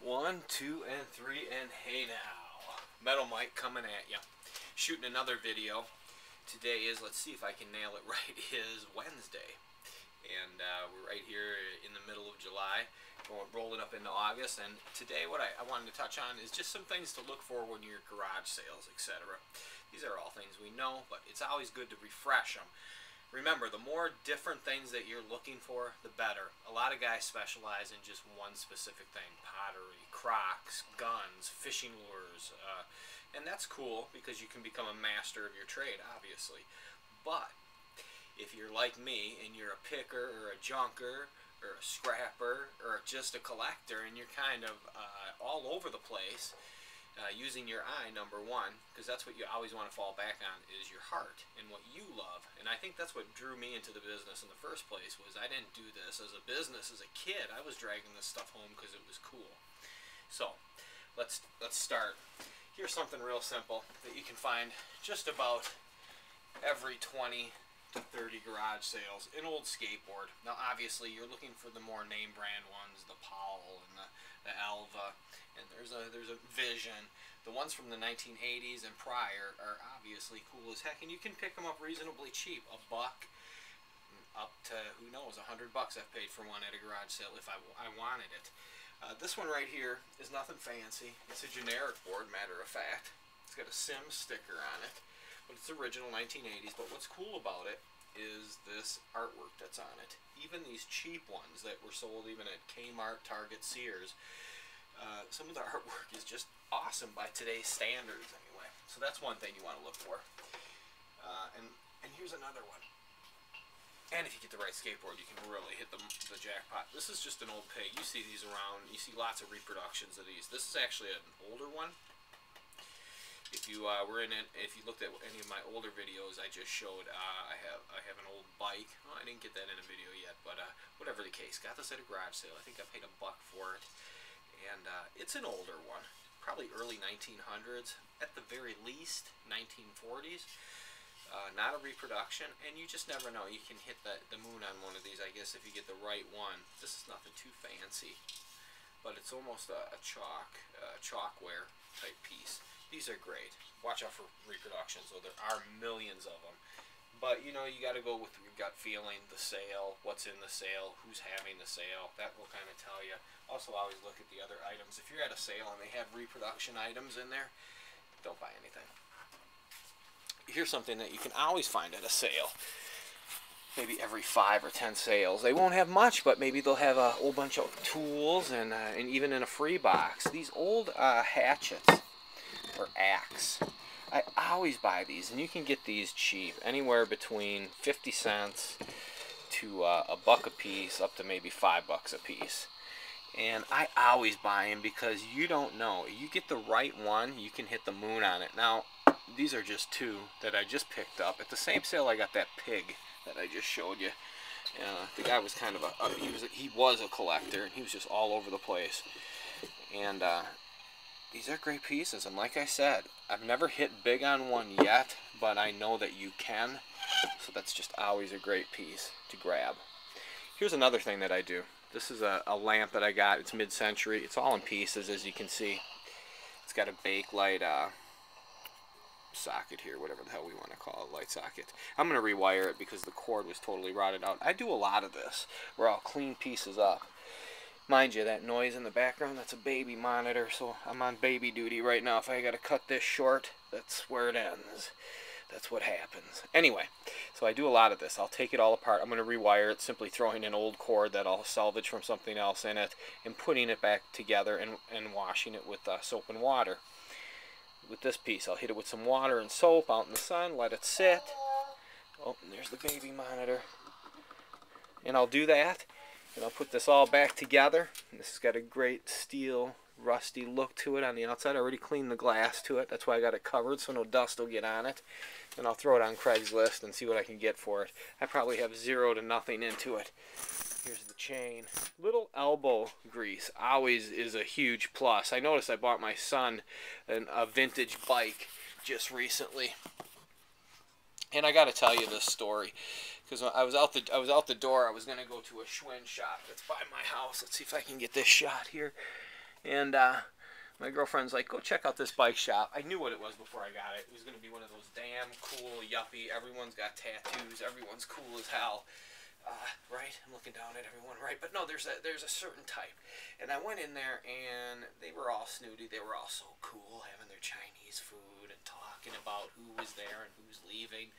1, 2, and 3, and hey now. Metal Mike coming at ya. Shooting another video. Today is, let's see if I can nail it right, is Wednesday. And we're right here in the middle of July, rolling up into August. And today what I wanted to touch on is just some things to look for when you're at garage sales, etc. These are all things we know, but it's always good to refresh them. Remember, the more different things that you're looking for, the better. A lot of guys specialize in just one specific thing. Pottery, crocs, guns, fishing lures. And that's cool because you can become a master of your trade, obviously. But if you're like me and you're a picker or a junker or a scrapper or just a collector and you're kind of all over the place, using your eye, number one, because that's what you always want to fall back on, is your heart and what you love. And I think that's what drew me into the business in the first place. Was I didn't do this as a business as a kid. I was dragging this stuff home because it was cool. So let's start. Here's something real simple that you can find just about every 20 to 30 garage sales. An old skateboard. Now obviously you're looking for the more name brand ones, the Powell and the Alva, and there's a Vision. The ones from the 1980s and prior are obviously cool as heck, and you can pick them up reasonably cheap. $1 up to, who knows, $100 I've paid for one at a garage sale if I wanted it. This one right here is nothing fancy. It's a generic board, matter of fact. It's got a Sims sticker on it, but it's original 1980s. But what's cool about it is this artwork that's on it. Even these cheap ones that were sold even at Kmart, Target, Sears, some of the artwork is just awesome by today's standards anyway. So that's one thing you want to look for. And here's another one. And if you get the right skateboard, you can really hit the jackpot. This is just an old pig. You see these around. You see lots of reproductions of these. This is actually an older one. If you if you looked at any of my older videos, I just showed. I have an old bike. Oh, I didn't get that in a video yet, but whatever the case, got this at a garage sale. I think I paid $1 for it, and it's an older one, probably early 1900s, at the very least 1940s. Not a reproduction, and you just never know. You can hit the moon on one of these, I guess, if you get the right one. This is nothing too fancy, but it's almost a chalkware type piece. These are great. Watch out for reproductions, though. There are millions of them. But, you know, you got to go with your gut feeling, the sale, what's in the sale, who's having the sale. That will kind of tell you. Also, always look at the other items. If you're at a sale and they have reproduction items in there, don't buy anything. Here's something that you can always find at a sale. Maybe every 5 or 10 sales. They won't have much, but maybe they'll have a whole bunch of tools and even in a free box. These old hatchets or axe. I always buy these, and you can get these cheap, anywhere between 50 cents to $1 a piece, up to maybe $5 a piece. And I always buy them because you don't know. You get the right one, you can hit the moon on it. Now, these are just two that I just picked up. At the same sale, I got that pig that I just showed you. The guy was kind of he was a collector, and he was just all over the place. And these are great pieces, and like I said, I've never hit big on one yet, but I know that you can. So that's just always a great piece to grab. Here's another thing that I do. This is a lamp that I got. It's mid-century. It's all in pieces, as you can see. It's got a bakelite socket here, whatever the hell we want to call it, light socket. I'm going to rewire it because the cord was totally rotted out. I do a lot of this where I'll clean pieces up. Mind you, that noise in the background, that's a baby monitor, so I'm on baby duty right now. If I got to cut this short, that's where it ends. That's what happens. Anyway, so I do a lot of this. I'll take it all apart. I'm going to rewire it, simply throwing an old cord that I'll salvage from something else in it, and putting it back together and washing it with soap and water. With this piece, I'll hit it with some water and soap out in the sun, let it sit. Oh, and there's the baby monitor. And I'll do that, and I'll put this all back together. And this has got a great steel, rusty look to it on the outside. I already cleaned the glass to it. That's why I got it covered, so no dust will get on it. And I'll throw it on Craigslist and see what I can get for it. I probably have 0 to nothing into it. Here's the chain. Little elbow grease always is a huge plus. I noticed I bought my son a vintage bike just recently, and I got to tell you this story because I was out the door. I was going to go to a Schwinn shop that's by my house. Let's see if I can get this shot here. And my girlfriend's like, go check out this bike shop. I knew what it was before I got it. It was going to be one of those damn cool, yuppie, everyone's got tattoos, everyone's cool as hell. Right? I'm looking down at everyone, right? But no, there's a certain type. And I went in there, and they were all snooty. They were all so cool, having their Chinese food and talking about who was there and who's leaving.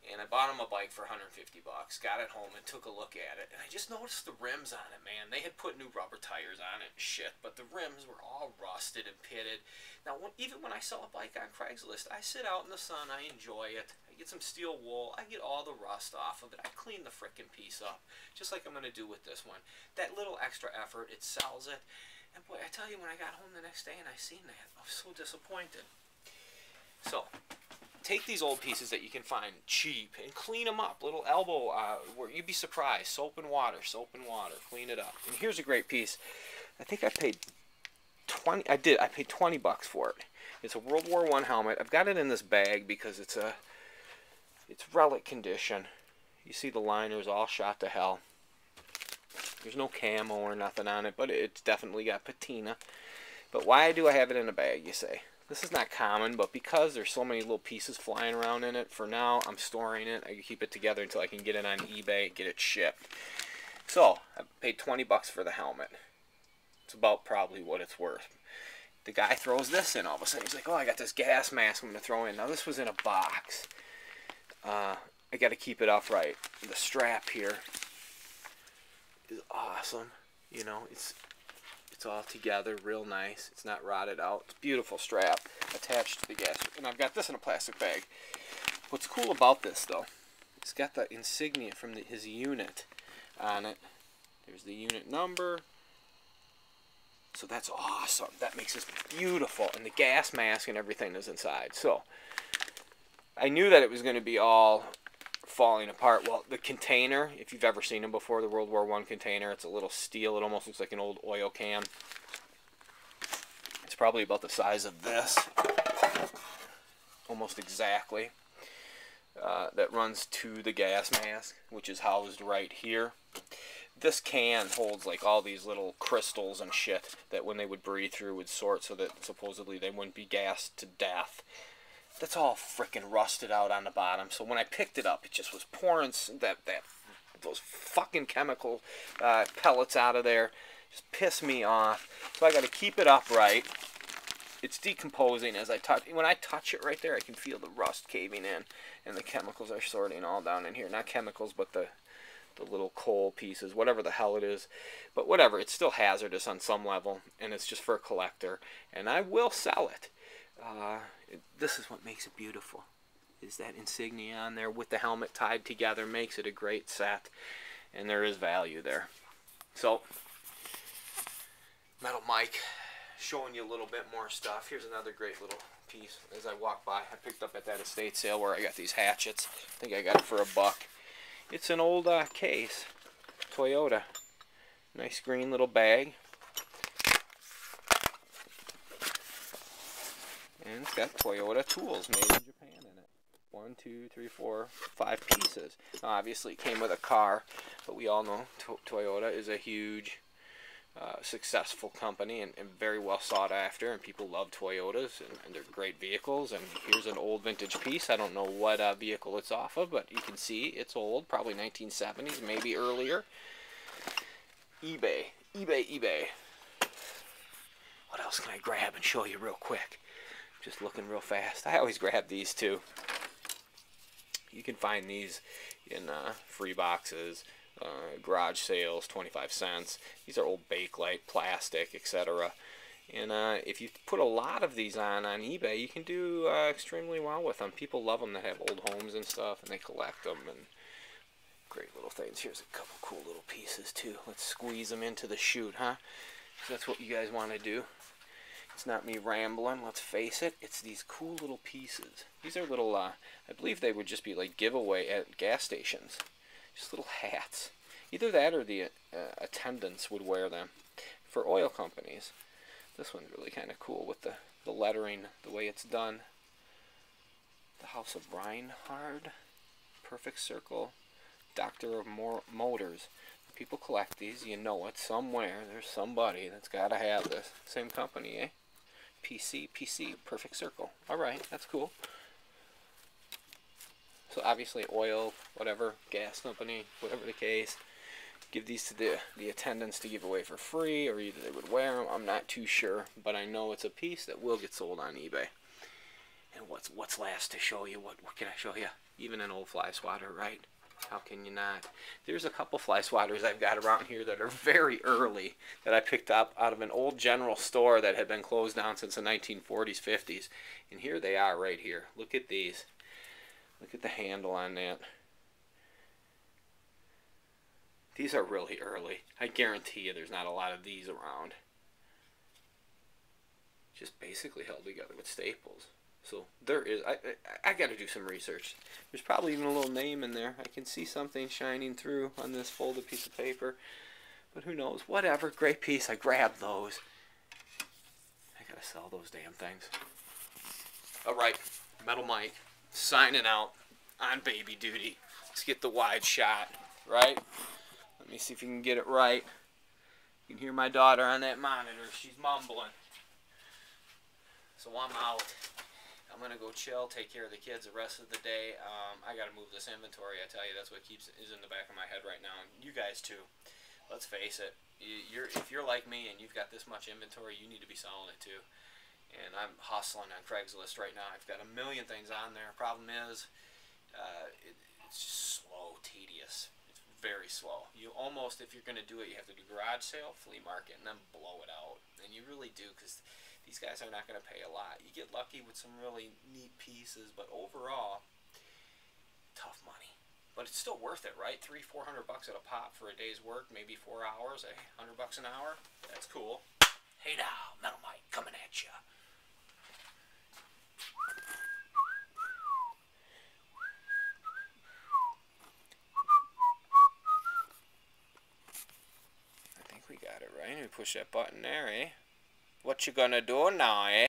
And I bought them a bike for 150 bucks, got it home and took a look at it, and I just noticed the rims on it, man. They had put new rubber tires on it and shit, but the rims were all rusted and pitted. Now, even when I sell a bike on Craigslist, I sit out in the sun, I enjoy it, I get some steel wool, I get all the rust off of it, I clean the frickin' piece up, just like I'm going to do with this one. That little extra effort, it sells it, and boy, I tell you, when I got home the next day and I seen that, I was so disappointed. So, take these old pieces that you can find cheap and clean them up. Little elbow, where you'd be surprised. Soap and water, clean it up. And here's a great piece. I think I paid 20. I paid 20 bucks for it. It's a World War I helmet. I've got it in this bag because it's relic condition. You see the liners all shot to hell. There's no camo or nothing on it, but it's definitely got patina. But why do I have it in a bag, you say? This is not common, but because there's so many little pieces flying around in it, for now, I'm storing it. I can keep it together until I can get it on eBay, get it shipped. So, I paid 20 bucks for the helmet. It's about probably what it's worth. The guy throws this in all of a sudden. He's like, oh, I got this gas mask I'm going to throw in. Now, this was in a box. I got to keep it upright. The strap here is awesome. You know, it's all together, real nice. It's not rotted out. It's a beautiful strap attached to the gas. And I've got this in a plastic bag. What's cool about this, though, it's got the insignia from his unit on it. There's the unit number. So that's awesome. That makes this beautiful. And the gas mask and everything is inside. So I knew that it was going to be all falling apart. Well, the container, if you've ever seen them before, the World War I container, it's a little steel. It almost looks like an old oil can. It's probably about the size of this, almost exactly. That runs to the gas mask, which is housed right here. This can holds like all these little crystals and shit that when they would breathe through would sort so that supposedly they wouldn't be gassed to death. That's all frickin' rusted out on the bottom. So when I picked it up, it just was pouring those fucking chemical pellets out of there. Just piss me off. So I got to keep it upright. It's decomposing as I touch. When I touch it right there, I can feel the rust caving in, and the chemicals are sorting all down in here. Not chemicals, but the little coal pieces, whatever the hell it is. But whatever, it's still hazardous on some level, and it's just for a collector. And I will sell it. This is what makes it beautiful, is that insignia on there with the helmet tied together makes it a great set, and there is value there. So, Metal Mike, showing you a little bit more stuff. Here's another great little piece as I walk by. I picked up at that estate sale where I got these hatchets. I think I got it for $1. It's an old case, Toyota. Nice green little bag. And it's got Toyota tools made in Japan in it. 1, 2, 3, 4, 5 pieces. Now, obviously, it came with a car, but we all know Toyota is a huge, successful company and very well sought after, and people love Toyotas, and they're great vehicles. And here's an old vintage piece. I don't know what vehicle it's off of, but you can see it's old, probably 1970s, maybe earlier. eBay. What else can I grab and show you real quick? Just looking real fast. I always grab these too. You can find these in free boxes, garage sales, 25 cents. These are old Bakelite, plastic, etc. And if you put a lot of these on eBay, you can do extremely well with them. People love them that have old homes and stuff, and they collect them. And great little things. Here's a couple cool little pieces too. Let's squeeze them into the chute, huh? So that's what you guys want to do. It's not me rambling, let's face it. It's these cool little pieces. These are little, I believe they would just be like giveaway at gas stations. Just little hats. Either that or the attendants would wear them for oil companies. This one's really kind of cool with the lettering, the way it's done. The House of Reinhard, Perfect Circle, Doctor of Motors. People collect these. You know it somewhere. There's somebody that's got to have this. Same company, eh? PC, Perfect Circle. Alright, that's cool. So obviously oil, whatever, gas company, whatever the case. Give these to the attendants to give away for free, or either they would wear them. I'm not too sure, but I know it's a piece that will get sold on eBay. And what's last to show you? What can I show you? Even an old fly swatter, right? How can you not? There's a couple fly swatters I've got around here that are very early that I picked up out of an old general store that had been closed down since the 1940s, 50s. And here they are right here. Look at these. Look at the handle on that. These are really early. I guarantee you there's not a lot of these around. Just basically held together with staples. So there is, I got to do some research. There's probably even a little name in there. I can see something shining through on this folded piece of paper. But who knows? Whatever. Great piece. I grabbed those. I got to sell those damn things. Alright. Metal Mike. Signing out on baby duty. Let's get the wide shot. Right? Let me see if you can get it right. You can hear my daughter on that monitor. She's mumbling. So I'm out. I'm going to go chill, take care of the kids the rest of the day. I got to move this inventory. I tell you, that's what is in the back of my head right now. And you guys too. Let's face it. If you're like me and you've got this much inventory, you need to be selling it too. And I'm hustling on Craigslist right now. I've got a million things on there. Problem is, it's just slow, tedious. It's very slow. You almost, if you're going to do it, you have to do garage sale, flea market, and then blow it out. And you really do, because these guys are not going to pay a lot. You get lucky with some really neat pieces, but overall, tough money. But it's still worth it, right? $300-400 at a pop for a day's work, maybe 4 hours, $100 an hour. That's cool. Hey now, Metal Mike coming at you. I think we got it right. We push that button there, eh? What you gonna do now, eh?